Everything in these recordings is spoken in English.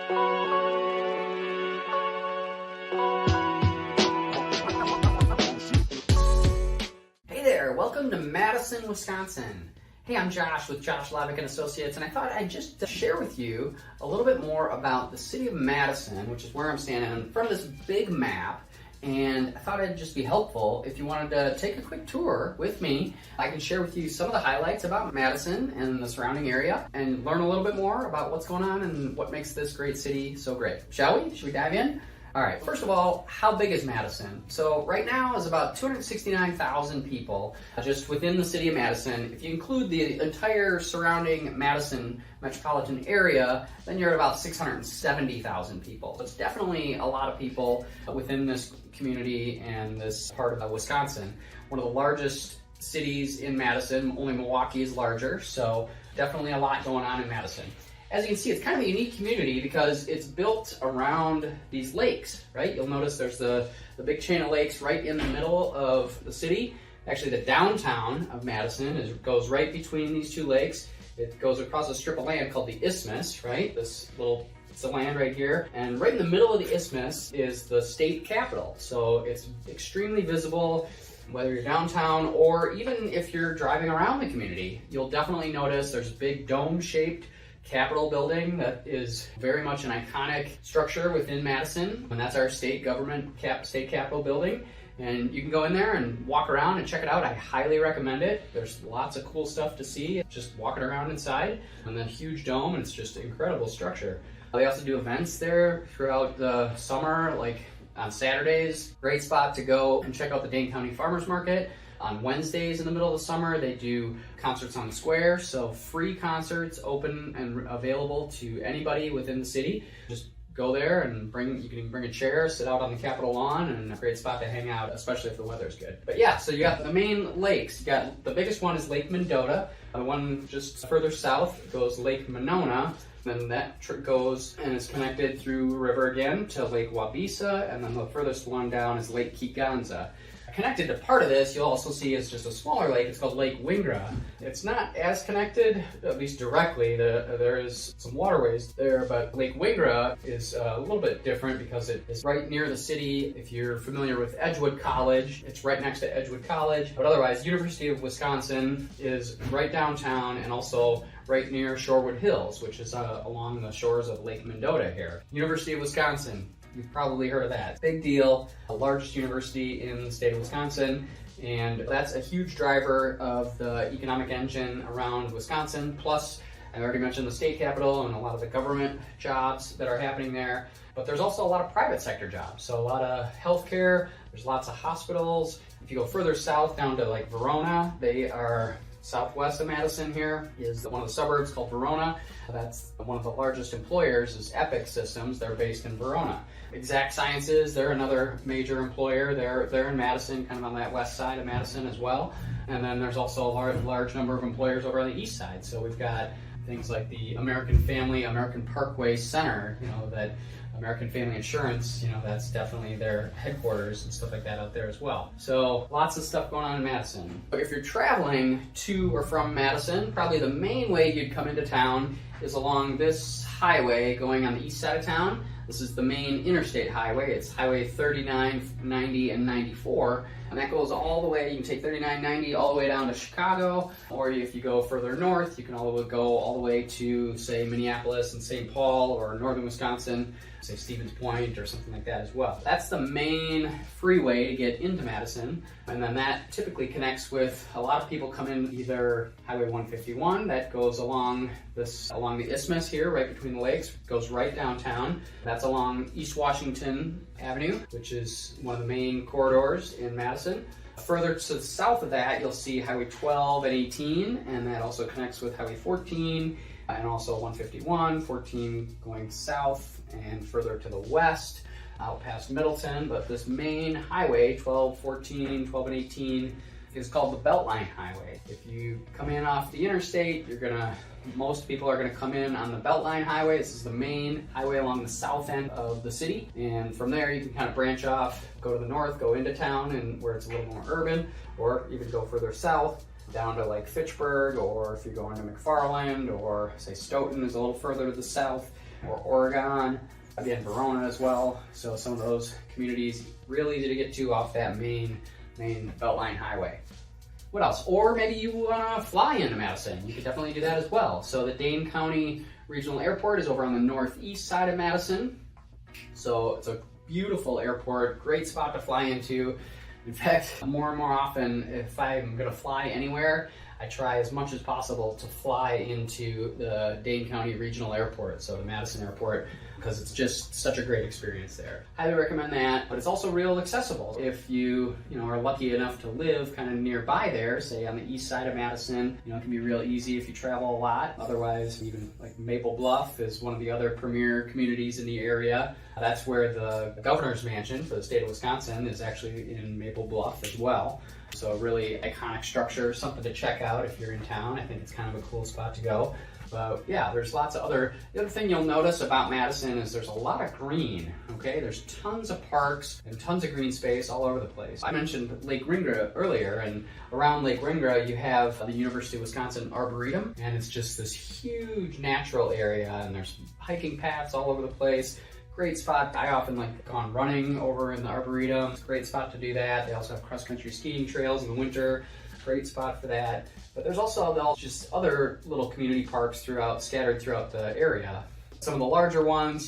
Hey there, welcome to Madison, Wisconsin. Hey, I'm Josh with Lavik and Associates, and I thought I'd just share with you a little bit more about the city of Madison, which is where I'm standing in front of this big map. And I thought it'd just be helpful if you wanted to take a quick tour with me. I can share with you some of the highlights about Madison and the surrounding area and learn a little bit more about what's going on and what makes this great city so great. Shall we? Should we dive in? All right, first of all, how big is Madison? So right now is about 269,000 people just within the city of Madison. If you include the entire surrounding Madison metropolitan area, then you're at about 670,000 people. So it's definitely a lot of people within this community and this part of Wisconsin. One of the largest cities in Madison, only Milwaukee is larger, so definitely a lot going on in Madison. As you can see, it's kind of a unique community because it's built around these lakes, right? You'll notice there's the big chain of lakes right in the middle of the city. Actually, the downtown of Madison goes right between these two lakes. It goes across a strip of land called the Isthmus, right? It's the land right here. And right in the middle of the Isthmus is the state capitol. So it's extremely visible, whether you're downtown or even if you're driving around the community. You'll definitely notice there's a big dome-shaped Capitol building that is very much an iconic structure within Madison, and that's our state government state capitol building. And you can go in there and walk around and check it out. I highly recommend it. There's lots of cool stuff to see just walking around inside, and then huge dome, and it's just an incredible structure. They also do events there throughout the summer, like on Saturdays. Great spot to go and check out the Dane County Farmers Market. On Wednesdays in the middle of the summer, they do concerts on the square, so free concerts open and available to anybody within the city. Just go there and you can bring a chair, sit out on the Capitol lawn, and a great spot to hang out, especially if the weather's good. But yeah, so you got the main lakes. You got the biggest one is Lake Mendota. The one just further south goes Lake Monona. Then that goes and is connected through a river again to Lake Wabisa, and then the furthest one down is Lake Keeganza. Connected to part of this, you'll also see is just a smaller lake. It's called Lake Wingra. It's not as connected, at least directly. There is some waterways there, but Lake Wingra is a little bit different because it is right near the city. If you're familiar with Edgewood College, it's right next to Edgewood College. But otherwise, University of Wisconsin is right downtown and also right near Shorewood Hills, which is along the shores of Lake Mendota here. University of Wisconsin. You've probably heard of that. Big deal, the largest university in the state of Wisconsin, and that's a huge driver of the economic engine around Wisconsin. Plus, I already mentioned the state capitol and a lot of the government jobs that are happening there, but there's also a lot of private sector jobs. So a lot of healthcare, there's lots of hospitals. If you go further south down to like Verona, they are southwest of Madison here is one of the suburbs called Verona. That's one of the largest employers is Epic Systems. They're based in Verona. Exact Sciences, they're another major employer. They're in Madison, kind of on that west side of Madison as well. And then there's also a large number of employers over on the east side. So we've got things like the American Parkway Center, that American Family Insurance, that's definitely their headquarters and stuff like that out there as well. So lots of stuff going on in Madison. But if you're traveling to or from Madison, probably the main way you'd come into town is along this highway going on the east side of town. This is the main interstate highway. It's Highway 39, 90, and 94. And that goes all the way, you can take 39, 90 all the way down to Chicago, or if you go further north, you can go all the way to, say, Minneapolis and St. Paul, or northern Wisconsin, say Stevens Point or something like that as well. That's the main freeway to get into Madison, and then that typically connects with, a lot of people come in either Highway 151, that goes along the Isthmus here, right between the lakes, goes right downtown. That's along East Washington Avenue, which is one of the main corridors in Madison. Further to the south of that, you'll see Highway 12 and 18, and that also connects with Highway 14, and also 151, 14 going south, and further to the west, out past Middleton. But this main highway, 12, 14, 12, and 18, is called the Beltline Highway. If you come in off the interstate, most people are gonna come in on the Beltline Highway. This is the main highway along the south end of the city. And from there, you can kind of branch off, go to the north, go into town, and where it's a little more urban, or even go further south, down to like Fitchburg, or if you're going to McFarland, or say Stoughton is a little further to the south. or Oregon. Again, Verona as well. So some of those communities really easy to get to off that main Beltline highway. What else? Or maybe you want to fly into Madison. You could definitely do that as well. So the Dane County Regional Airport is over on the northeast side of Madison. So it's a beautiful airport, great spot to fly into. In fact, more and more often, if I'm going to fly anywhere, I try as much as possible to fly into the Dane County Regional Airport, so the Madison Airport, because it's just such a great experience there. Highly recommend that, but it's also real accessible. If you are lucky enough to live kind of nearby there, say on the east side of Madison, it can be real easy if you travel a lot. Otherwise, even like Maple Bluff is one of the other premier communities in the area. That's where the governor's mansion for the state of Wisconsin is actually in Maple Bluff as well. So a really iconic structure, something to check out if you're in town. I think it's kind of a cool spot to go. But yeah, there's lots of the other thing you'll notice about Madison is there's a lot of green, okay? There's tons of parks and tons of green space all over the place. I mentioned Lake Wingra earlier, and around Lake Wingra you have the University of Wisconsin Arboretum, and it's just this huge natural area, and there's hiking paths all over the place. Great spot. I often like gone running over in the Arboretum. It's a great spot to do that. They also have cross-country skiing trails in the winter. Great spot for that. But there's also just other little community parks scattered throughout the area. Some of the larger ones,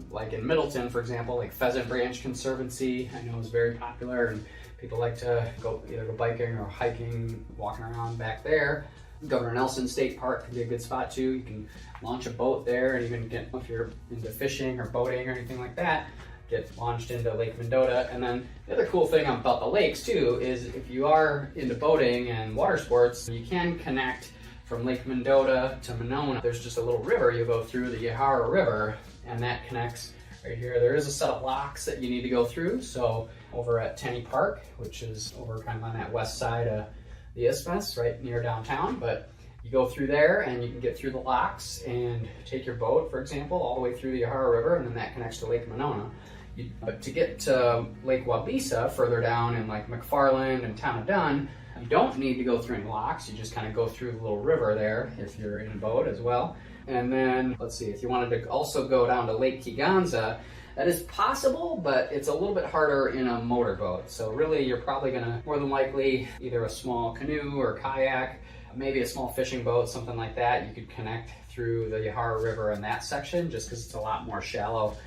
like in Middleton, for example, like Pheasant Branch Conservancy, I know is very popular, and people like to either go biking or hiking, walking around back there. Governor Nelson State Park can be a good spot too. You can launch a boat there, and even if you're into fishing or boating or anything like that, get launched into Lake Mendota. And then the other cool thing about the lakes too is if you are into boating and water sports, you can connect from Lake Mendota to Monona. There's just a little river you go through, the Yahara River, and that connects right here. There is a set of locks that you need to go through. So over at Tenney Park, which is over kind of on that west side of the isthmus, right near downtown, but you go through there and you can get through the locks and take your boat, for example, all the way through the Yahara River, and then that connects to Lake Monona. But to get to Lake Wabisa, further down in like McFarland and Town of Dunn, you don't need to go through any locks. You just kind of go through the little river there if you're in a boat as well. And then, let's see, if you wanted to also go down to Lake Kegonsa, that is possible, but it's a little bit harder in a motorboat. So really, you're probably gonna, more than likely, either a small canoe or kayak, maybe a small fishing boat, something like that. You could connect through the Yahara River in that section, just because it's a lot more shallow,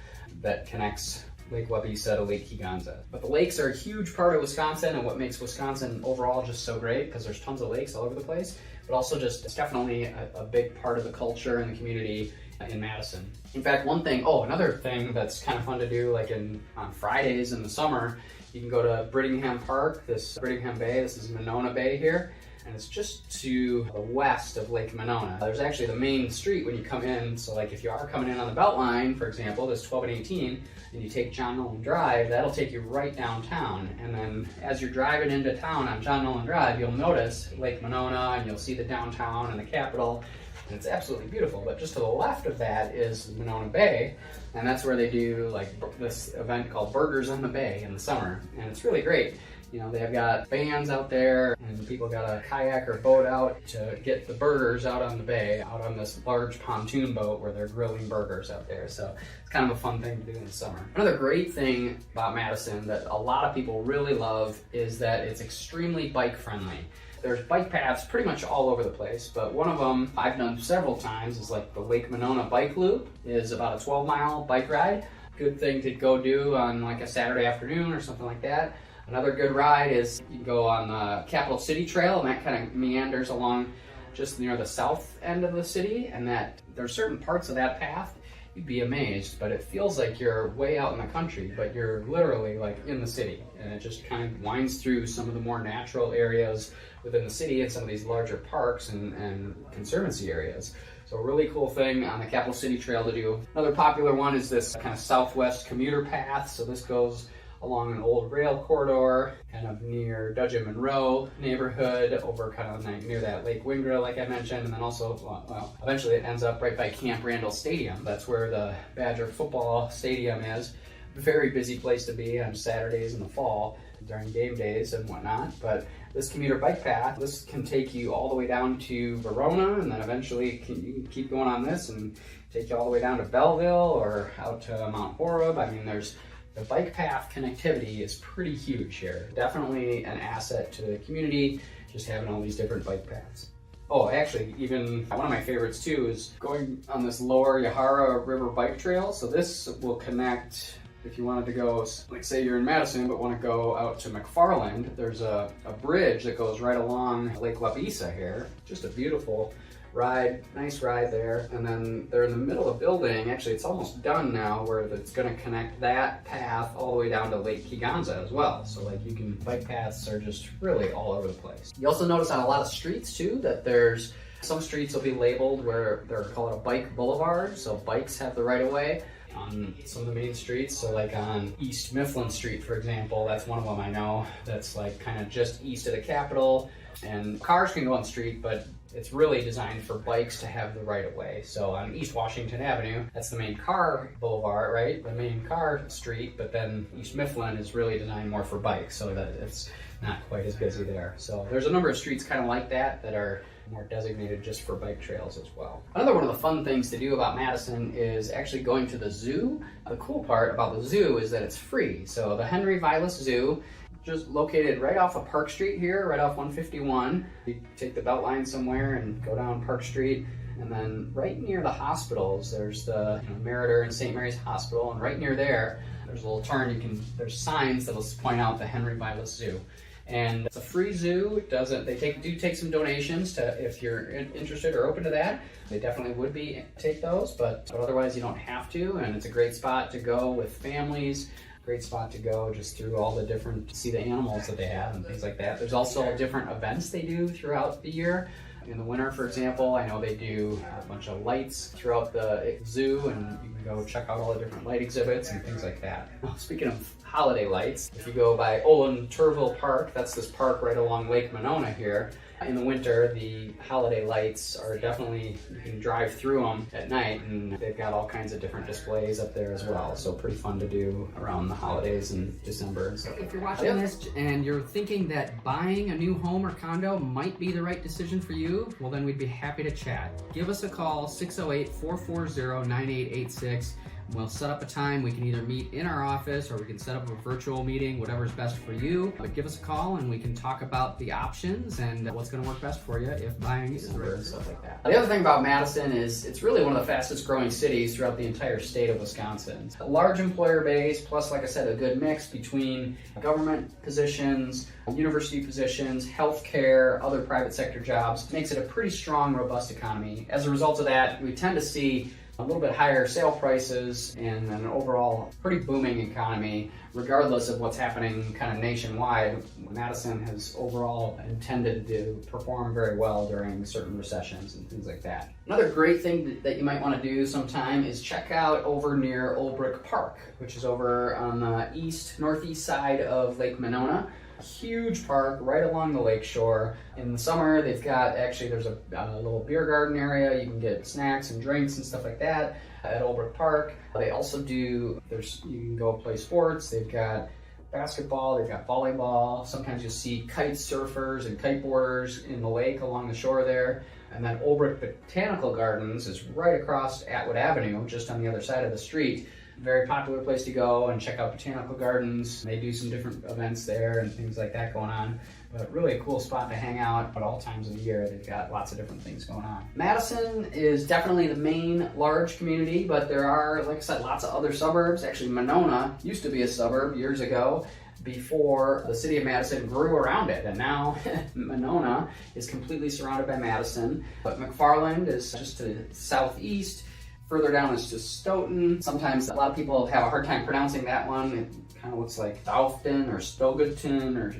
that connects Lake Wabisa to Lake Kegonsa. But the lakes are a huge part of Wisconsin, and what makes Wisconsin overall just so great, because there's tons of lakes all over the place, but also just it's definitely a big part of the culture and the community in Madison. In fact, another thing that's kind of fun to do, like on Fridays in the summer, you can go to Brittingham Park, Brittingham Bay. This is Monona Bay here, and it's just to the west of Lake Monona. There's actually the main street when you come in, so like if you are coming in on the Beltline, for example, this 12 and 18, and you take John Nolan Drive, that'll take you right downtown. And then as you're driving into town on John Nolan Drive, you'll notice Lake Monona, and you'll see the downtown and the Capitol, and it's absolutely beautiful. But just to the left of that is Monona Bay, and that's where they do like this event called Burgers on the Bay in the summer, and it's really great. They've got bands out there, and people got a kayak or boat out to get the burgers out on the bay, out on this large pontoon boat where they're grilling burgers out there. So it's kind of a fun thing to do in the summer. Another great thing about Madison that a lot of people really love is that it's extremely bike friendly. There's bike paths pretty much all over the place, but one of them I've done several times is like the Lake Monona Bike Loop. Is about a 12-mile bike ride. Good thing to go do on like a Saturday afternoon or something like that. Another good ride is you go on the Capital City Trail, and that kind of meanders along just near the south end of the city, and that there's certain parts of that path you'd be amazed, but it feels like you're way out in the country, but you're literally like in the city, and it just kind of winds through some of the more natural areas within the city and some of these larger parks and conservancy areas. So a really cool thing on the Capital City Trail to do. Another popular one is this kind of southwest commuter path. So this goes along an old rail corridor, kind of near Dudgeon Monroe neighborhood, over kind of near that Lake Wingra, like I mentioned, and then also, eventually it ends up right by Camp Randall Stadium. That's where the Badger football stadium is. Very busy place to be on Saturdays in the fall during game days and whatnot. But this commuter bike path, this can take you all the way down to Verona, and then eventually you can keep going on this and take you all the way down to Belleville or out to Mount Horeb. I mean, the bike path connectivity is pretty huge here. Definitely an asset to the community, just having all these different bike paths. Oh, actually, even one of my favorites too is going on this lower Yahara River bike trail. So this will connect, if you wanted to go, like say you're in Madison but want to go out to McFarland, there's a bridge that goes right along Lake Lapisa here. Just a beautiful ride, nice ride there. And then they're in the middle of building, actually it's almost done now, where it's going to connect that path all the way down to Lake Kiganza as well. So like you can, bike paths are just really all over the place. You also notice on a lot of streets too that there's some streets will be labeled where they're called a bike boulevard, so bikes have the right of way on some of the main streets. So like on East Mifflin Street, for example, that's one of them I know, that's like kind of just east of the Capitol, and cars can go on the street, but it's really designed for bikes to have the right of way. So on East Washington Avenue, that's the main car boulevard, right? The main car street, but then East Mifflin is really designed more for bikes, so that it's not quite as busy there. So there's a number of streets kind of like that are more designated just for bike trails as well. Another one of the fun things to do about Madison is actually going to the zoo. The cool part about the zoo is that it's free. So the Henry Vilas Zoo, just located right off of Park Street here, right off 151. You take the Beltline somewhere and go down Park Street, and then right near the hospitals, there's the Meriter and St. Mary's Hospital, and right near there, there's a little turn. There's signs that'll point out the Henry Vilas Zoo. And it's a free zoo. They do take some donations to, if you're interested or open to that. They definitely would take those, but otherwise you don't have to. And it's a great spot to go with families. Great spot to go just through all the different, see the animals that they have and things like that. There's also different events they do throughout the year. In the winter, for example, I know they do a bunch of lights throughout the zoo, and you can go check out all the different light exhibits and things like that. Speaking of holiday lights, if you go by Olin Turville Park, that's this park right along Lake Monona here. In the winter, the holiday lights are definitely, you can drive through them at night, and they've got all kinds of different displays up there as well. So pretty fun to do around the holidays in December and stuff. If you're watching this and you're thinking that buying a new home or condo might be the right decision for you, well then we'd be happy to chat. Give us a call, 608-440-9886. We'll set up a time. We can either meet in our office or we can set up a virtual meeting, whatever's best for you. But give us a call and we can talk about the options and what's going to work best for you if buying is right and stuff like that. The other thing about Madison is it's really one of the fastest growing cities throughout the entire state of Wisconsin. A large employer base, plus, like I said, a good mix between government positions, university positions, healthcare, other private sector jobs, makes it a pretty strong, robust economy. As a result of that, we tend to see a little bit higher sale prices and an overall pretty booming economy, regardless of what's happening kind of nationwide. Madison has overall intended to perform very well during certain recessions and things like that. Another great thing that you might want to do sometime is check out over near Old Brick Park, which is over on the northeast side of Lake Monona. A huge park right along the lake shore. In the summer, they've got, actually there's a little beer garden area. You can get snacks and drinks and stuff like that at Old Brick Park. They also do, you can go play sports. They've got basketball, they've got volleyball. Sometimes you'll see kite surfers and kiteboarders in the lake along the shore there. And then Old Brick Botanical Gardens is right across Atwood Avenue, just on the other side of the street. Very popular place to go and check out botanical gardens. They do some different events there and things like that going on. But really a cool spot to hang out at all times of the year. They've got lots of different things going on. Madison is definitely the main large community, but there are, like I said, lots of other suburbs. Actually, Monona used to be a suburb years ago before the city of Madison grew around it. And now Monona is completely surrounded by Madison. But McFarland is just to the southeast. Further down is just Stoughton. Sometimes a lot of people have a hard time pronouncing that one. It kind of looks like Stoufton or Stogaton, or,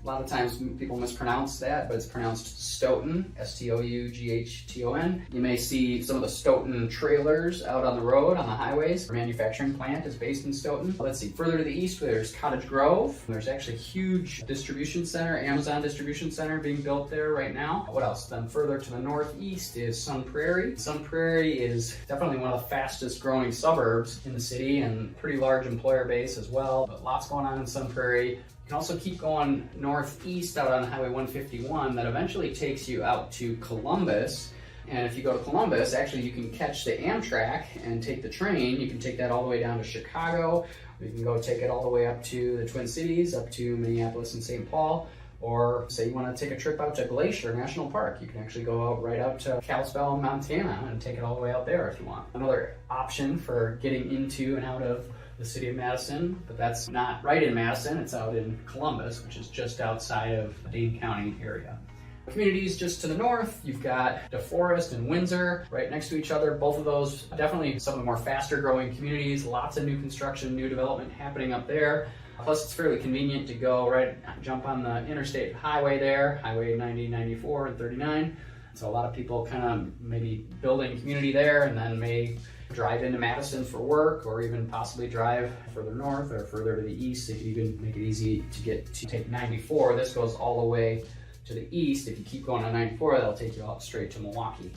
a lot of times people mispronounce that, but it's pronounced Stoughton, S-T-O-U-G-H-T-O-N. You may see some of the Stoughton trailers out on the road, on the highways. Our manufacturing plant is based in Stoughton. Let's see, further to the east, there's Cottage Grove. There's actually a huge distribution center, Amazon distribution center being built there right now. What else? Then further to the northeast is Sun Prairie. Sun Prairie is definitely one of the fastest growing suburbs in the city and pretty large employer base as well, but lots going on in Sun Prairie. You can also keep going northeast out on Highway 151 that eventually takes you out to Columbus, And if you go to Columbus, actually you can catch the Amtrak and take the train. You can take that all the way down to Chicago. Or you can go take it all the way up to the Twin Cities, up to Minneapolis and St. Paul. Or say you want to take a trip out to Glacier National Park, you can actually go out right out to Kalispell, Montana, and take it all the way out there if you want. Another option for getting into and out of the city of Madison, but that's not right in Madison, it's out in Columbus, which is just outside of the Dane County area. Communities just to the north, you've got DeForest and Windsor right next to each other. Both of those definitely some of the more faster growing communities, lots of new construction, new development happening up there. Plus it's fairly convenient to go jump on the interstate highway there, Highway 90, 94, and 39. So a lot of people kind of maybe building community there and then may drive into Madison for work, or even possibly drive further north or further to the east. If you can make it easy to take 94, this goes all the way to the east. If you keep going on 94, that'll take you out straight to Milwaukee.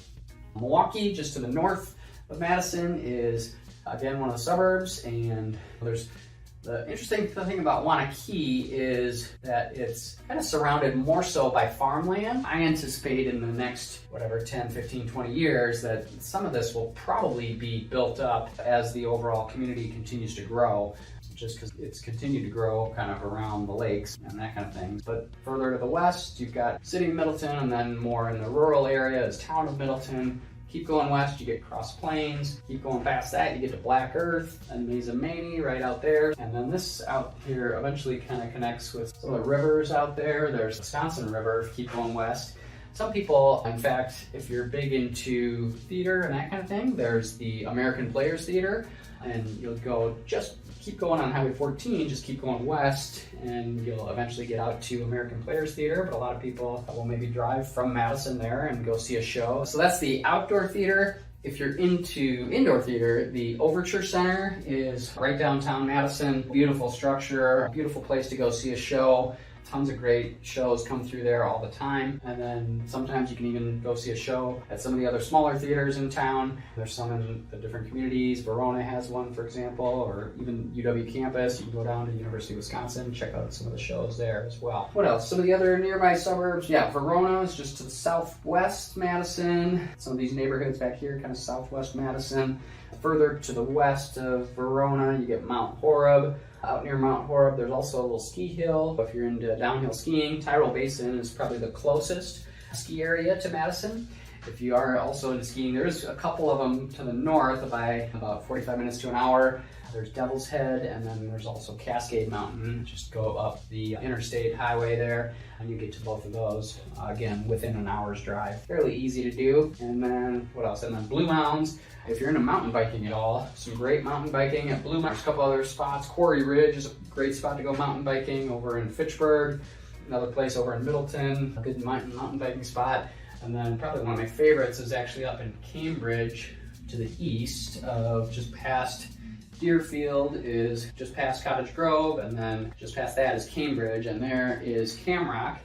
Milwaukee, just to the north of Madison, is again one of the suburbs, and the interesting thing about Wanakee is that it's kind of surrounded more so by farmland. I anticipate in the next, 10, 15, 20 years that some of this will probably be built up as the overall community continues to grow, just because it's continued to grow kind of around the lakes and that kind of thing. But further to the west, you've got City of Middleton, and then more in the rural area is Town of Middleton. Keep going west, you get Cross Plains. Keep going past that, you get to Black Earth and Mesa Maney right out there. And then this out here eventually kind of connects with some of the rivers out there. There's Wisconsin River, keep going west. Some people, in fact, if you're big into theater and that kind of thing, there's the American Players Theater, and you'll go just keep going on Highway 14, just keep going west, and you'll eventually get out to American Players Theater. But a lot of people will maybe drive from Madison there and go see a show. So that's the outdoor theater. If you're into indoor theater, the Overture Center is right downtown Madison. Beautiful structure, beautiful place to go see a show. Tons of great shows come through there all the time. And then sometimes you can even go see a show at some of the other smaller theaters in town. There's some in the different communities. Verona has one, for example, or even UW campus. You can go down to University of Wisconsin, check out some of the shows there as well. What else? Some of the other nearby suburbs. Yeah, Verona is just to the southwest Madison. Some of these neighborhoods back here, kind of southwest Madison. Further to the west of Verona, you get Mount Horeb. Out near Mount Horeb, there's also a little ski hill. If you're into downhill skiing, Tyrol Basin is probably the closest ski area to Madison. If you are also into skiing, there's a couple of them to the north by about 45 minutes to an hour. There's Devil's Head, and then there's also Cascade Mountain. Just go up the interstate highway there, and you get to both of those, again, within an hour's drive. Fairly easy to do. And then, what else? And then Blue Mounds. If you're into mountain biking at all, some great mountain biking at Blue Mounds. There's a couple other spots. Quarry Ridge is a great spot to go mountain biking over in Fitchburg. Another place over in Middleton, a good mountain biking spot. And then probably one of my favorites is actually up in Cambridge to the east of just past Deerfield, is just past Cottage Grove, and then just past that is Cambridge, and there is Camrock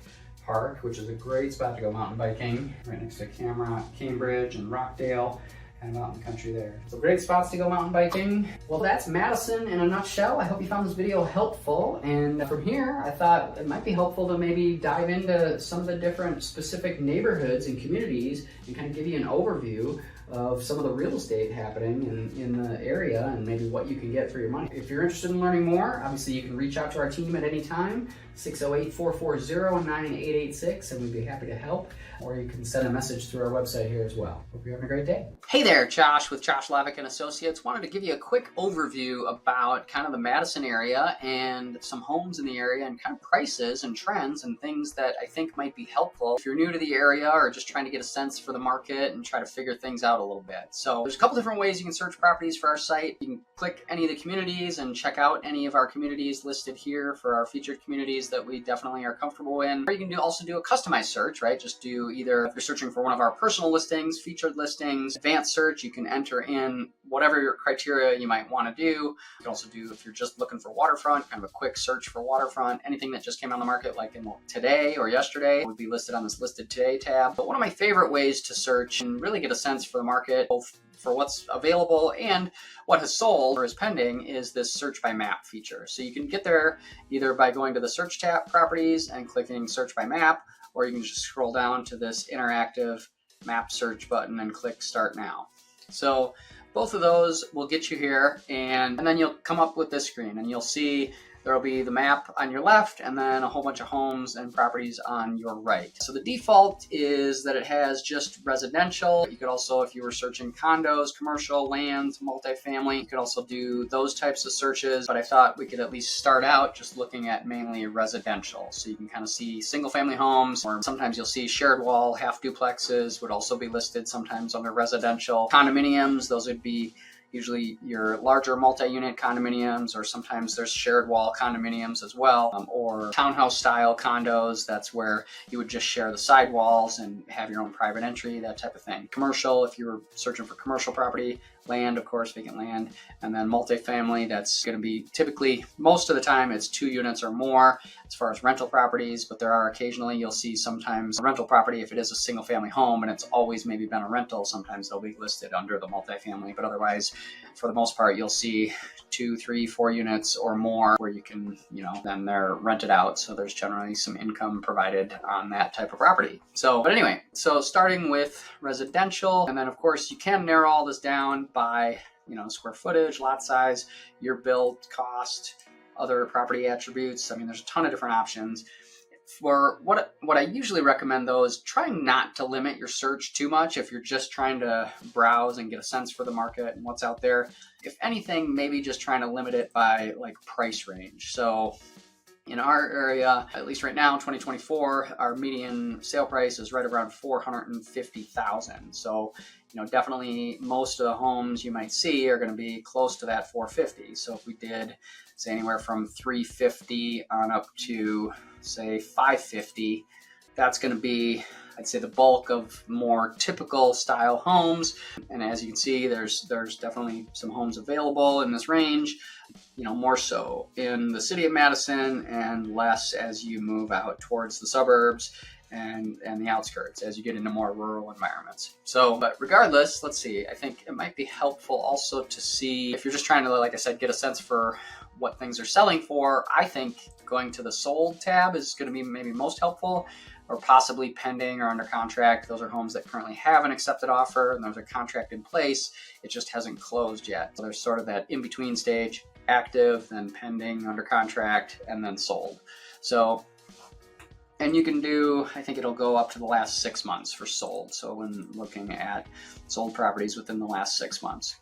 Park, which is a great spot to go mountain biking, right next to Camrock, Cambridge, and Rockdale, kind of out in the country there. So great spots to go mountain biking. Well, that's Madison in a nutshell. I hope you found this video helpful, and from here, I thought it might be helpful to maybe dive into some of the different specific neighborhoods and communities and kind of give you an overview of some of the real estate happening in the area and maybe what you can get for your money. If you're interested in learning more, obviously you can reach out to our team at any time, 608-440-9886, and we'd be happy to help. Or you can send a message through our website here as well. Hope you're having a great day. Hey there, Josh with Josh Lavik and Associates. Wanted to give you a quick overview about kind of the Madison area and some homes in the area and kind of prices and trends and things that I think might be helpful if you're new to the area or just trying to get a sense for the market and try to figure things out a little bit. So there's a couple different ways you can search properties for our site. You can click any of the communities and check out any of our communities listed here for our featured communities that we definitely are comfortable in. Or you can also do a customized search, right? Just do either, if you're searching for one of our personal listings, featured listings, advanced search, you can enter in whatever your criteria you might want to do. You can also do, if you're just looking for waterfront, kind of a quick search for waterfront. Anything that just came on the market like in today or yesterday would be listed on this listed today tab. But one of my favorite ways to search and really get a sense for the market, both for what's available and what has sold or is pending, is this search by map feature. So you can get there either by going to the search tab properties and clicking search by map, or you can just scroll down to this interactive map search button and click start now. So both of those will get you here, and then you'll come up with this screen and you'll see there'll be the map on your left and then a whole bunch of homes and properties on your right. So the default is that it has just residential. You could also, if you were searching condos, commercial, land, multifamily, you could also do those types of searches. But I thought we could at least start out just looking at mainly residential. So you can kind of see single family homes, or sometimes you'll see shared wall, half duplexes would also be listed sometimes under residential. Condominiums, those would be usually your larger multi-unit condominiums, or sometimes there's shared wall condominiums as well, or townhouse style condos. That's where you would just share the sidewalls and have your own private entry, that type of thing. Commercial, if you were searching for commercial property. Land, of course, vacant land. And then multifamily, that's going to be typically, most of the time, it's 2 units or more as far as rental properties, but there are occasionally, you'll see sometimes a rental property, if it is a single family home and it's always maybe been a rental, sometimes they'll be listed under the multifamily. But otherwise, for the most part, you'll see 2, 3, 4 units or more where you can, then they're rented out. So there's generally some income provided on that type of property. But anyway, so starting with residential, and then of course you can narrow all this down by, square footage, lot size, your build cost, other property attributes. I mean, there's a ton of different options. For what I usually recommend, though, is trying not to limit your search too much if you're just trying to browse and get a sense for the market and what's out there. If anything, maybe just trying to limit it by like price range. So in our area, at least right now, 2024, our median sale price is right around $450,000. So, definitely most of the homes you might see are going to be close to that 450. So if we did, say, anywhere from 350 on up to, say, 550, that's going to be, I'd say, the bulk of more typical style homes. And as you can see, there's definitely some homes available in this range, more so in the city of Madison and less as you move out towards the suburbs and the outskirts as you get into more rural environments. So, but regardless, let's see, I think it might be helpful also to see, if you're just trying to, like I said, get a sense for what things are selling for, I think going to the sold tab is going to be maybe most helpful, or possibly pending or under contract. Those are homes that currently have an accepted offer and there's a contract in place. It just hasn't closed yet. So there's sort of that in-between stage, active, then pending, under contract, and then sold. So, and you can do, I think it'll go up to the last 6 months for sold. So when looking at sold properties within the last 6 months.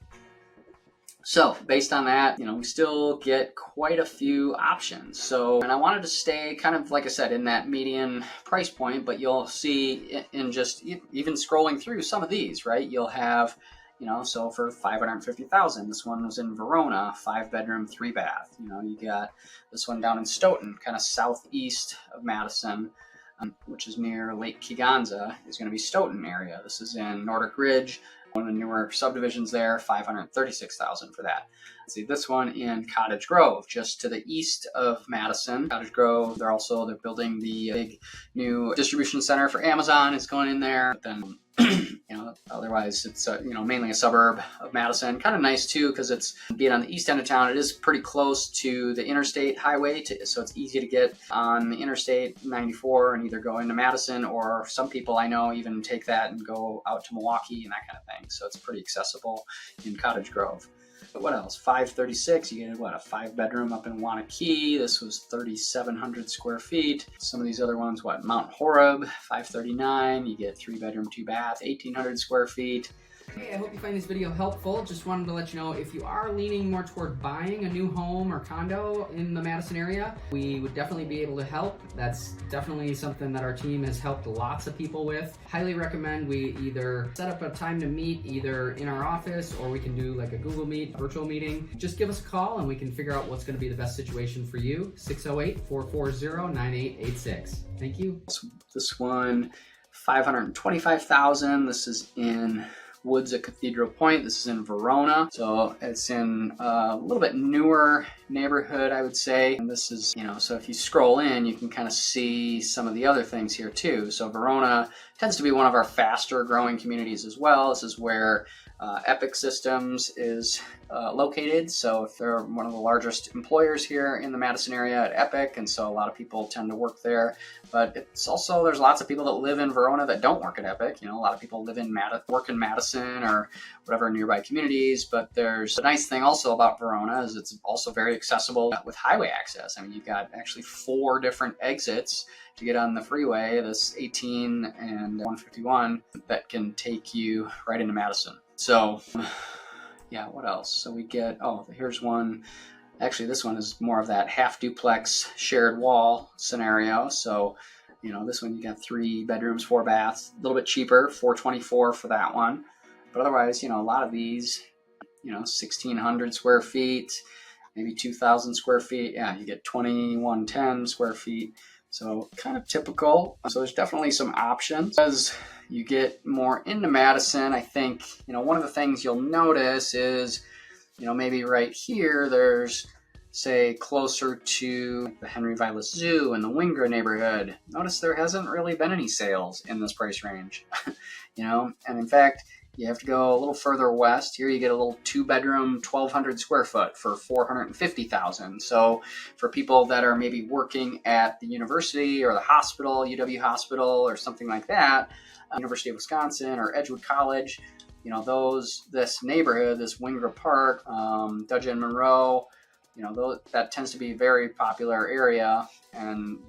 So based on that, we still get quite a few options. So, and I wanted to stay kind of, like I said, in that median price point, but you'll see in just even scrolling through some of these, right? You'll have, so for $550,000, this one was in Verona, 5-bedroom, 3-bath. You got this one down in Stoughton, kind of southeast of Madison, which is near Lake Kegonsa, is going to be Stoughton area. This is in Nordic Ridge, one of the newer subdivisions there, $536,000 for that. See this one in Cottage Grove, just to the east of Madison. Cottage Grove, they're building the big new distribution center for Amazon is going in there. But then, otherwise it's mainly a suburb of Madison. Kind of nice too, because it's being on the east end of town. It is pretty close to the interstate highway, so it's easy to get on the interstate 94 and either go into Madison, or some people I know even take that and go out to Milwaukee and that kind of thing. So it's pretty accessible in Cottage Grove. But what else? 536, you get a 5-bedroom up in Wanakee. This was 3,700 square feet. Some of these other ones, Mount Horeb, 539, you get 3-bedroom, 2-bath, 1,800 square feet. Hey, I hope you find this video helpful. Just wanted to let you know, if you are leaning more toward buying a new home or condo in the Madison area, we would definitely be able to help. That's definitely something that our team has helped lots of people with. Highly recommend we either set up a time to meet either in our office, or we can do like a Google Meet, virtual meeting. Just give us a call and we can figure out what's going to be the best situation for you. 608-440-9886. Thank you. This one, $525,000. This is in Woods at Cathedral Point. This is in Verona. So it's in a little bit newer neighborhood, I would say. And this is, so if you scroll in, you can kind of see some of the other things here too. So Verona, tends to be one of our faster growing communities as well. This is where Epic Systems is located. So if they're one of the largest employers here in the Madison area at Epic, and so a lot of people tend to work there. But it's also, there's lots of people that live in Verona that don't work at Epic. You know, a lot of people live in work in Madison or whatever nearby communities. But there's a nice thing also about Verona is it's also very accessible with highway access. I mean, you've got actually 4 different exits to get on the freeway, this 18 and 151, that can take you right into Madison. So yeah, what else? So we get, oh, here's one. Actually, this one is more of that half duplex shared wall scenario. So, you know, this one you got 3 bedrooms, 4 baths, a little bit cheaper, $424 for that one. But otherwise, you know, a lot of these, you know, 1,600 square feet, maybe 2,000 square feet. Yeah, you get 2,110 square feet. So kind of typical. So there's definitely some options. As you get more into Madison, I think, you know, one of the things you'll notice is, you know, maybe right here, there's, say, closer to the Henry Vilas Zoo and the Wingra neighborhood. Notice there hasn't really been any sales in this price range, you know, and in fact, you have to go a little further west. Here you get a little 2-bedroom, 1,200 square foot for $450,000. So for people that are maybe working at the university or the hospital, UW Hospital or something like that, University of Wisconsin or Edgewood College, you know, this neighborhood, this Wingra Park, Dudgeon, Monroe, you know, that tends to be a very popular area, and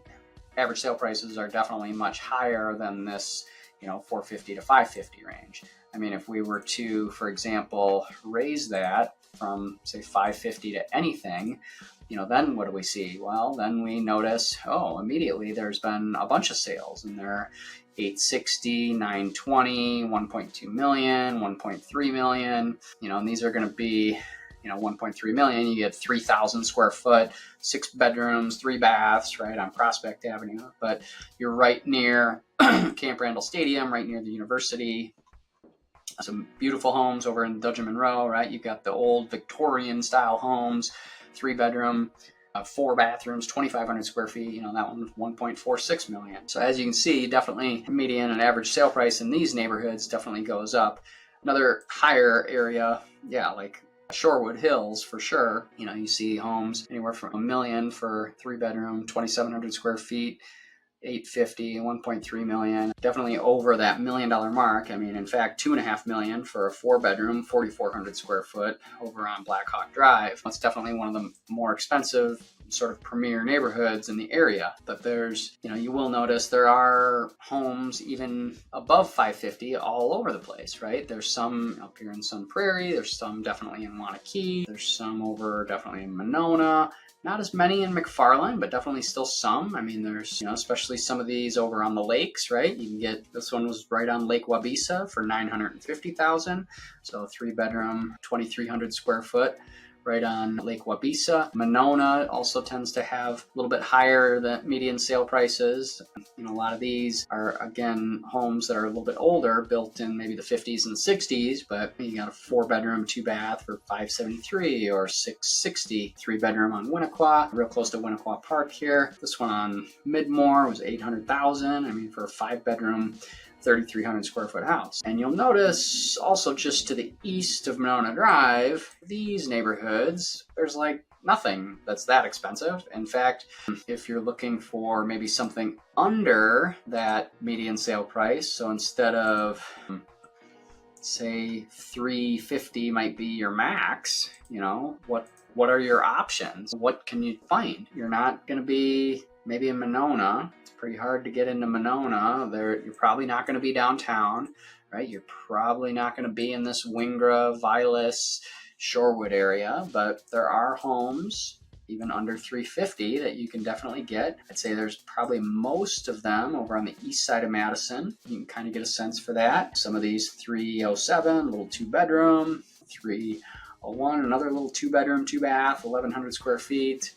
average sale prices are definitely much higher than this, you know, 450 to 550 range. I mean, if we were to, for example, raise that from, say, 550 to anything, you know, then what do we see? Well, then we notice, oh, immediately there's been a bunch of sales, and they're 860, 920, 1.2 million, 1.3 million, you know, and these are going to be, you know, 1.3 million, you get 3,000 square foot, 6 bedrooms, 3 baths, right, on Prospect Avenue. But you're right near Camp Randall Stadium, right near the university. Some beautiful homes over in Dudgeon, Monroe, right? You've got the old Victorian style homes, 3-bedroom, 4 bathrooms, 2,500 square feet. You know, that one was 1.46 million. So as you can see, definitely median and average sale price in these neighborhoods definitely goes up. Another higher area, yeah, like Shorewood Hills for sure. You know, you see homes anywhere from $1 million for 3-bedroom, 2,700 square feet, 850, 1.3 million, definitely over that $1 million mark. I mean, in fact, $2.5 million for a 4-bedroom, 4,400 square foot over on Black Hawk Drive. That's definitely one of the more expensive sort of premier neighborhoods in the area. But there's, you know, you will notice there are homes even above 550 all over the place, right? There's some up here in Sun Prairie. There's some definitely in Wanakee. There's some over definitely in Monona. Not as many in McFarland, but definitely still some. I mean, there's, you know, especially some of these over on the lakes, right? You can get, this one was right on Lake Wabeesa for $950,000. So a 3-bedroom, 2,300 square foot, right on Lake Wabeesa. Monona also tends to have a little bit higher than median sale prices. You know, a lot of these are, again, homes that are a little bit older, built in maybe the 50s and 60s, but you got a 4-bedroom, 2-bath for $573 or $660. 3-bedroom on Winnequa, real close to Winnequa Park here. This one on Midmore was $800,000. I mean, for a 5-bedroom, 3,300 square foot house. And you'll notice also just to the east of Monona Drive, these neighborhoods, there's like nothing that's that expensive. In fact, if you're looking for maybe something under that median sale price, so instead of say 350 might be your max, you know, what are your options? What can you find? You're not going to be maybe in Monona. It's pretty hard to get into Monona. You're probably not going to be downtown, right? You're probably not going to be in this Wingra, Vilas, Shorewood area, but there are homes even under 350 that you can definitely get. I'd say there's probably most of them over on the east side of Madison. You can kind of get a sense for that. Some of these 307, little 2-bedroom, 301, another little 2-bedroom, 2-bath, 1,100 square feet.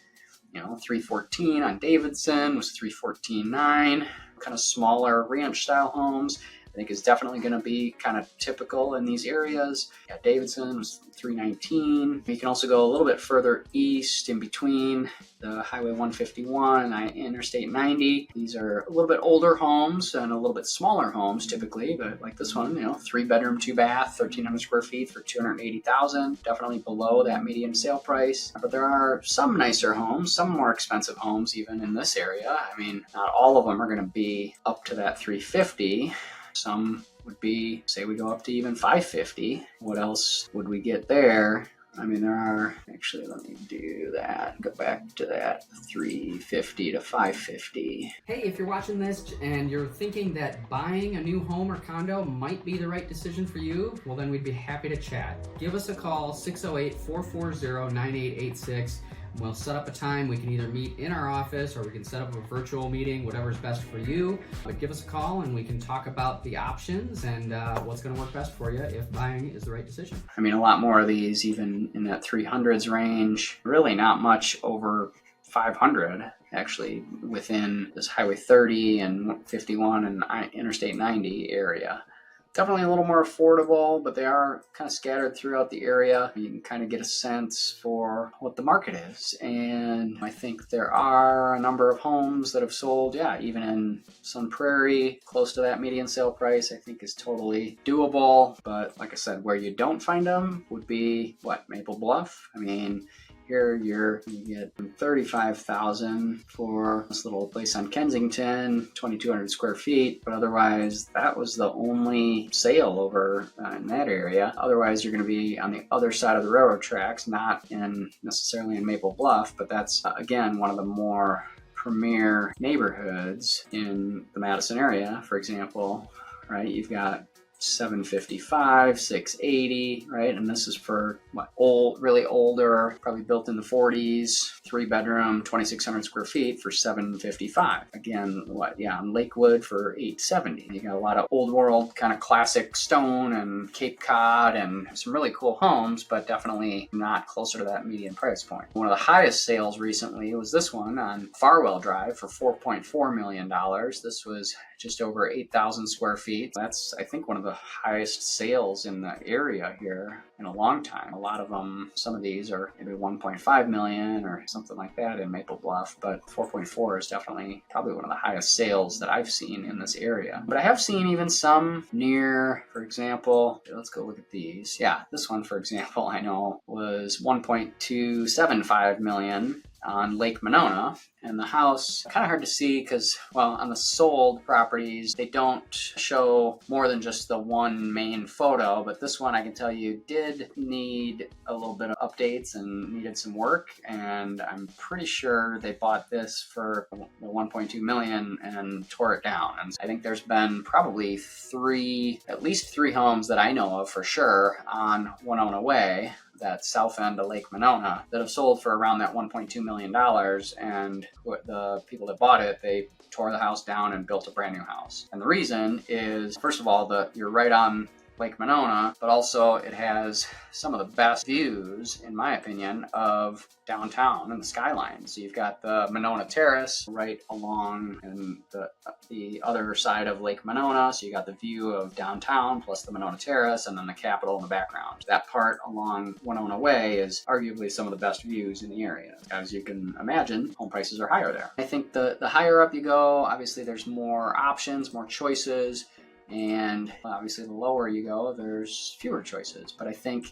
You know, 314 on Davidson was 314.9, kind of smaller ranch style homes. think is definitely going to be kind of typical in these areas. Yeah, Davidson was 319. You can also go a little bit further east in between the Highway 151 and Interstate 90. These are a little bit older homes and a little bit smaller homes typically, but like this one, 3-bedroom, 2-bath, 1,300 square feet for $280,000. Definitely below that median sale price. But there are some nicer homes, some more expensive homes even in this area. I mean, not all of them are going to be up to that 350. Some would be, say we go up to even 550. What else would we get there? I mean, there are, actually, let me do that. Go back to that 350 to 550. Hey, if you're watching this and you're thinking that buying a new home or condo might be the right decision for you, well, then we'd be happy to chat. Give us a call, 608-440-9886. We'll set up a time. We can either meet in our office or we can set up a virtual meeting, whatever's best for you. But give us a call and we can talk about the options and what's going to work best for you if buying is the right decision. I mean, a lot more of these, even in that 300s range, really not much over 500 actually within this Highway 30 and 51 and Interstate 90 area. Definitely a little more affordable, but they are kind of scattered throughout the area. You can kind of get a sense for what the market is. And I think there are a number of homes that have sold, even in Sun Prairie, close to that median sale price, I think is totally doable. But like I said, where you don't find them would be, Maple Bluff? I mean, here you get $35,000 for this little place on Kensington, 2,200 square feet. But otherwise, that was the only sale over in that area. Otherwise, you're going to be on the other side of the railroad tracks, not necessarily in Maple Bluff, but that's again one of the more premier neighborhoods in the Madison area. For example, right? You've got 755, 680, right? And this is for really older, probably built in the 40s, 3-bedroom, 2,600 square feet for 755. Again, on Lakewood for 870. You got a lot of old world kind of classic stone and Cape Cod and some really cool homes, but definitely not closer to that median price point. One of the highest sales recently was this one on Farwell Drive for $4.4 million. This was just over 8,000 square feet. That's, I think, one of the highest sales in the area here in a long time. A lot of them, some of these are maybe 1.5 million or something like that in Maple Bluff, but 4.4 is definitely probably one of the highest sales that I've seen in this area. But I have seen even some near, for example, let's go look at these. Yeah, this one, for example, I know was 1.275 million on Lake Monona, and the house, kind of hard to see because, on the sold properties, they don't show more than just the one main photo, but this one I can tell you did need a little bit of updates and needed some work, and I'm pretty sure they bought this for the 1.2 million and tore it down. And I think there's been probably at least three homes that I know of for sure on Winona Way, that south end of Lake Monona, that have sold for around that $1.2 million. And the people that bought it, they tore the house down and built a brand new house. And the reason is, first of all, you're right on Lake Monona, but also it has some of the best views, in my opinion, of downtown and the skyline. So you've got the Monona Terrace right along and the other side of Lake Monona. So you got the view of downtown plus the Monona Terrace and then the Capitol in the background. That part along Winona Way is arguably some of the best views in the area. As you can imagine, home prices are higher there. I think the higher up you go, obviously there's more options, more choices. And obviously the lower you go, there's fewer choices. But I think,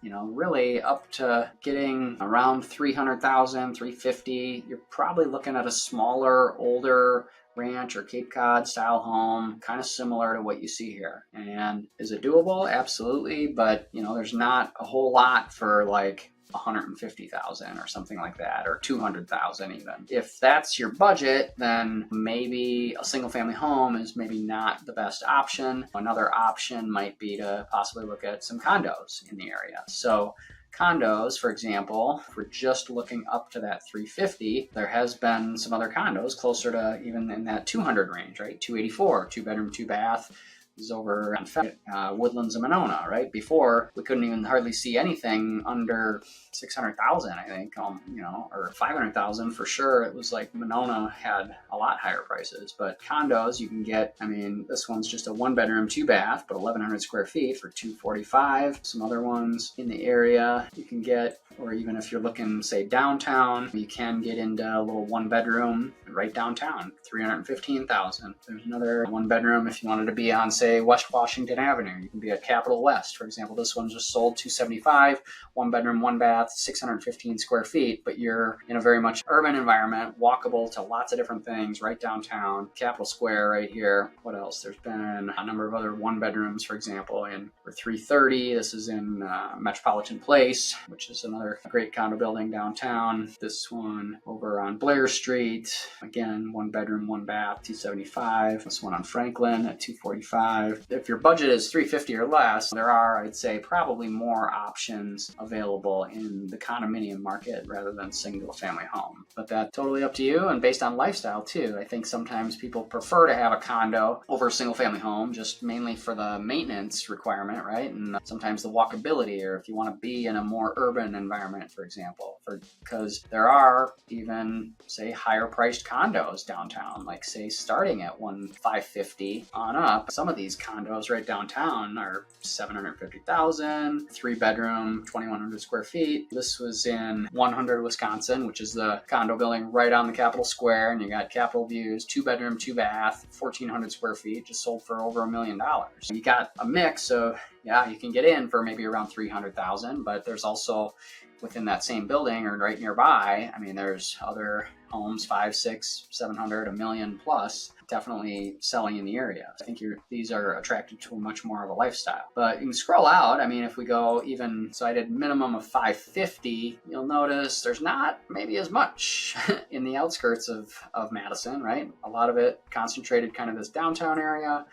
really up to getting around 300,000, 350, you're probably looking at a smaller, older ranch or Cape Cod style home, kind of similar to what you see here. And is it doable? Absolutely. But, there's not a whole lot for 150,000 or something like that, or 200,000 even. If that's your budget, then maybe a single family home is maybe not the best option. Another option might be to possibly look at some condos in the area. So condos, for example, if we're just looking up to that 350, there has been some other condos closer to even in that 200 range, right? 284, 2-bedroom, 2-bath. is over on Woodlands and Monona, right? Before, we couldn't even hardly see anything under 600,000, I think, or 500,000 for sure. It was like Monona had a lot higher prices, but condos you can get, this one's just a 1-bedroom, 2-bath, but 1,100 square feet for $245. Some other ones in the area you can get, or even if you're looking, say, downtown, you can get into a little 1-bedroom right downtown, $315,000. There's another 1-bedroom if you wanted to be on, say, West Washington Avenue. You can be at Capitol West, for example. This one just sold $275, 1-bedroom, 1-bath, 615 square feet, but you're in a very much urban environment, walkable to lots of different things right downtown, Capitol Square right here. What else? There's been a number of other 1-bedrooms, for example, for $330. This is in Metropolitan Place, which is another great condo building downtown. This one over on Blair Street, again, 1-bedroom, 1-bath, $275. This one on Franklin at $245. If your budget is $350 or less, there are, I'd say, probably more options available in the condominium market rather than single family home. But that's totally up to you and based on lifestyle too. I think sometimes people prefer to have a condo over a single family home just mainly for the maintenance requirement, right? And sometimes the walkability, or if you want to be in a more urban environment, for example, because there are even, say, higher priced condos downtown, like say starting at $550 on up. Some of these condos right downtown are $750,000, 3-bedroom, 2,100 square feet. This was in 100, Wisconsin, which is the condo building right on the Capitol Square, and you got Capitol views, 2-bedroom, 2-bath, 1,400 square feet, just sold for over $1 million. You got a mix of, you can get in for maybe around $300,000, but there's also within that same building or right nearby, there's other homes, 500, 600, 700, $1 million plus, definitely selling in the area. I think these are attracted to much more of a lifestyle. But you can scroll out. If we go even, so I did minimum of $550, you'll notice there's not maybe as much in the outskirts of Madison, right? A lot of it concentrated kind of this downtown area.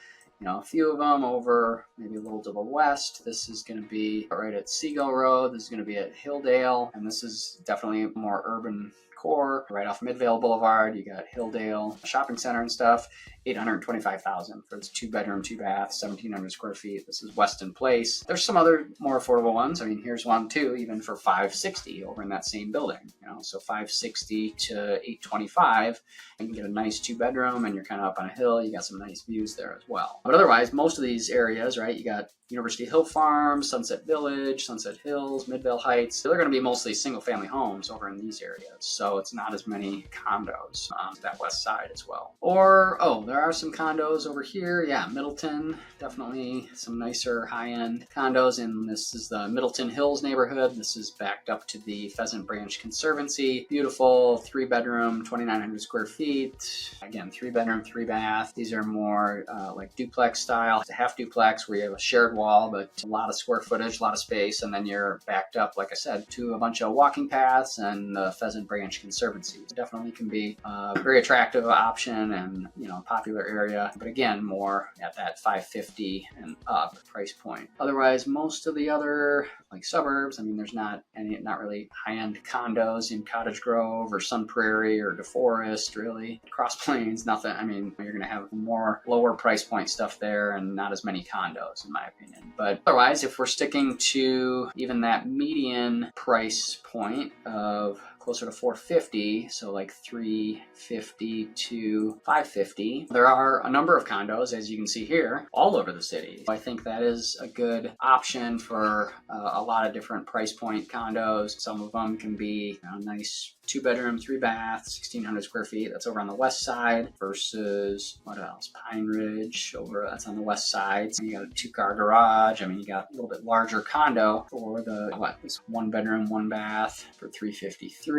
A few of them over maybe a little to the west. This is going to be right at Seagull Road. This is going to be at Hilldale. And this is definitely more urban core. Right off Midvale Boulevard, you got Hilldale Shopping Center and stuff. $825,000 for this 2-bedroom, 2-bath, 1,700 square feet. This is Weston Place. There's some other more affordable ones. Here's one too, even for $560 over in that same building. So $560 to $825. You can get a nice 2-bedroom, and you're kind of up on a hill. You got some nice views there as well. But otherwise, most of these areas, right? You got University Hill Farm, Sunset Village, Sunset Hills, Midvale Heights. They're going to be mostly single-family homes over in these areas. So it's not as many condos on that west side as well. Or, there are some condos over here. Yeah, Middleton, definitely some nicer high-end condos. And this is the Middleton Hills neighborhood. This is backed up to the Pheasant Branch Conservancy. Beautiful 3-bedroom, 2,900 square feet. Again, 3-bedroom, 3-bath. These are more like duplex style. It's a half duplex where you have a shared wall, but a lot of square footage, a lot of space. And then you're backed up, like I said, to a bunch of walking paths and the Pheasant Branch Conservancy. It definitely can be a very attractive option and, popular area, but again, more at that $550 and up price point. Otherwise, most of the other like suburbs, there's not really high-end condos in Cottage Grove or Sun Prairie or DeForest, really. Cross Plains, nothing. You're going to have more lower price point stuff there and not as many condos, in my opinion. But otherwise, if we're sticking to even that median price point of closer to $450, so like $350 to $550. There are a number of condos, as you can see here, all over the city. I think that is a good option for a lot of different price point condos. Some of them can be nice 2-bedroom, 3-bath, 1,600 square feet. That's over on the west side versus, what else? Pine Ridge, that's on the west side. So you got a 2-car garage. You got a little bit larger condo for this 1-bedroom, 1-bath for $353.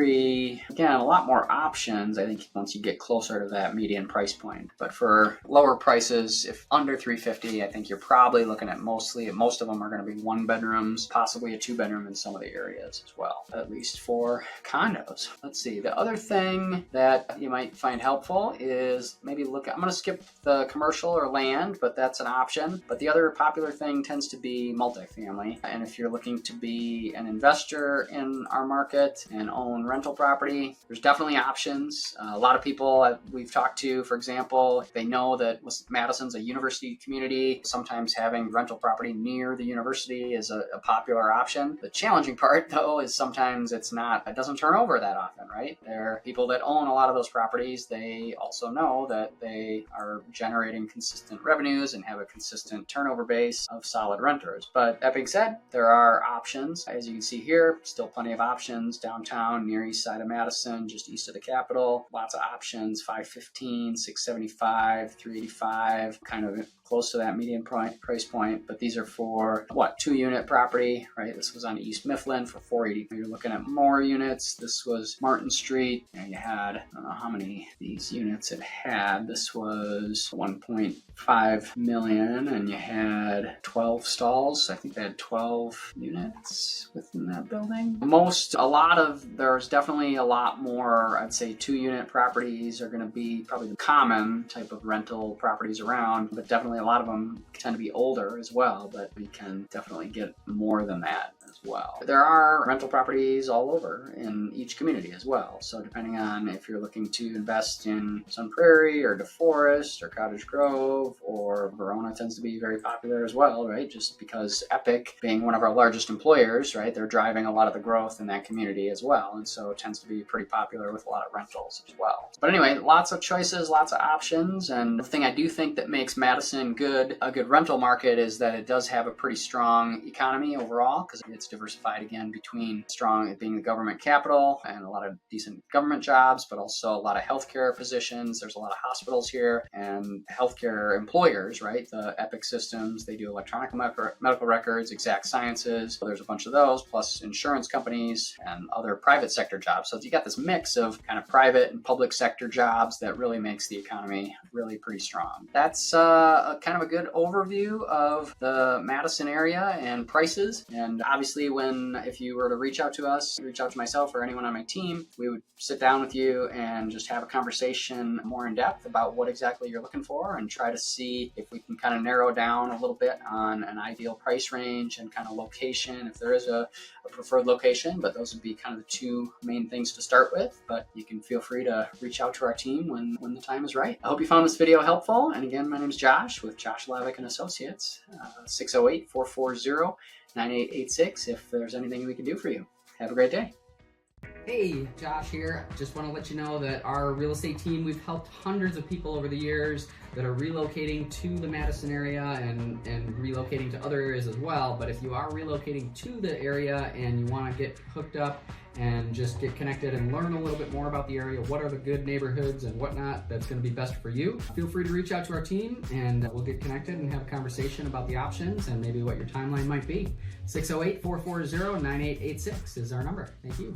Again, a lot more options, I think, once you get closer to that median price point. But for lower prices, if under $350, I think you're probably looking at most of them are going to be 1-bedrooms, possibly a 2-bedroom in some of the areas as well, at least for condos. Let's see, the other thing that you might find helpful is maybe I'm going to skip the commercial or land, but that's an option. But the other popular thing tends to be multifamily. And if you're looking to be an investor in our market and own own rental property. There's definitely options. A lot of people we've talked to, for example, they know that Madison's a university community. Sometimes having rental property near the university is a popular option. The challenging part, though, is sometimes it doesn't turn over that often, right? There are people that own a lot of those properties. They also know that they are generating consistent revenues and have a consistent turnover base of solid renters. But that being said, there are options. As you can see here, still plenty of options downtown, near east side of Madison, just east of the Capitol. Lots of options, $515, $675, $385, kind of close to that median price point. But these are for 2-unit property, right? This was on East Mifflin for $480. You're looking at more units. This was Martin Street, and you had, I don't know how many these units it had. This was 1.5 million, and you had 12 stalls. I think they had 12 units within that building. There's definitely a lot more, I'd say 2-unit properties are going to be probably the common type of rental properties around, but definitely a lot of them tend to be older as well, but we can definitely get more than that as well. There are rental properties all over in each community as well. So depending on if you're looking to invest in Sun Prairie or DeForest or Cottage Grove, or Verona tends to be very popular as well, right? Just because Epic, being one of our largest employers, right, they're driving a lot of the growth in that community as well. And so it tends to be pretty popular with a lot of rentals as well. But anyway, lots of choices, lots of options. And the thing I do think that makes Madison a good rental market is that it does have a pretty strong economy overall, because it's diversified again between strong being the government capital and a lot of decent government jobs, but also a lot of healthcare positions. There's a lot of hospitals here and healthcare employers, right? The Epic Systems, they do electronic medical records, Exact Sciences. So there's a bunch of those, plus insurance companies and other private sector jobs. So you got this mix of kind of private and public sector jobs that really makes the economy really pretty strong. That's kind of a good overview of the Madison area and prices. And obviously, if you were to reach out to myself or anyone on my team, we would sit down with you and just have a conversation more in depth about what exactly you're looking for and try to see if we can kind of narrow down a little bit on an ideal price range and kind of location, if there is a preferred location. But those would be kind of the two main things to start with. But you can feel free to reach out to our team when the time is right. I hope you found this video helpful. And again, my name is Josh with Josh Lavik and Associates, 608-440-9886 if there's anything we can do for you. Have a great day. Hey, Josh here. Just want to let you know that our real estate team, we've helped hundreds of people over the years that are relocating to the Madison area and relocating to other areas as well. But if you are relocating to the area and you want to get hooked up and just get connected and learn a little bit more about the area, what are the good neighborhoods and whatnot that's going to be best for you, feel free to reach out to our team and we'll get connected and have a conversation about the options and maybe what your timeline might be. 608-440-9886 is our number. Thank you.